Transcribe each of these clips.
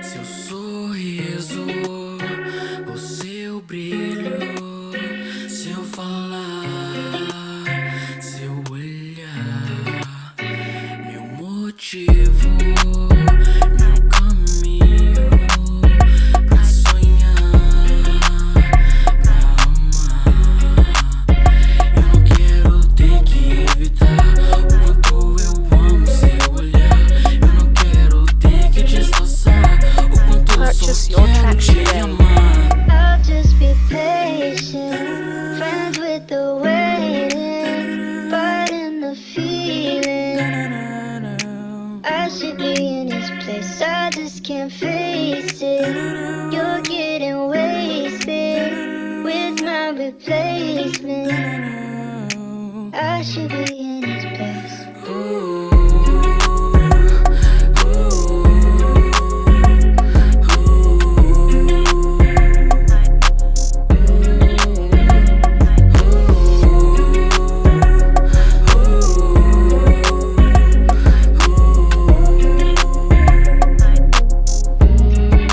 Seu sorriso, o seu brilho, seu falar, seu olhar, meu motivo, meu caminho pra sonhar, pra amar. Eu não quero ter que evitar o quanto eu amo seu olhar. Eu não quero ter que disfarçar o quanto eu só quero te amar. I'll just be patient, friends with the waiting, fighting the feeling. I should be in his place, I just can't face it. You're getting wasted with my replacement. I should be in his place.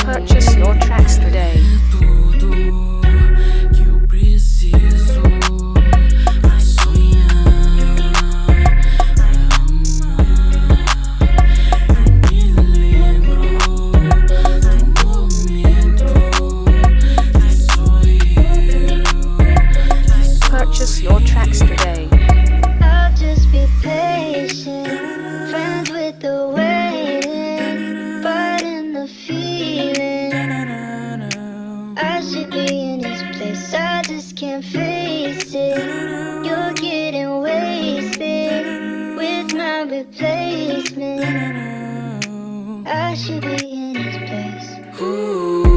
Purchase your tracks today. Tudo que eu preciso pra sonhar, pra amar. Eu me lembro do momento que sou eu, que sou Purchase your tracks today. I'll just be patient, friends with the waiting, fighting the feeling. I should be in his place, I just can't face it. You're getting wasted with my replacement. I should be in his place. Ooh.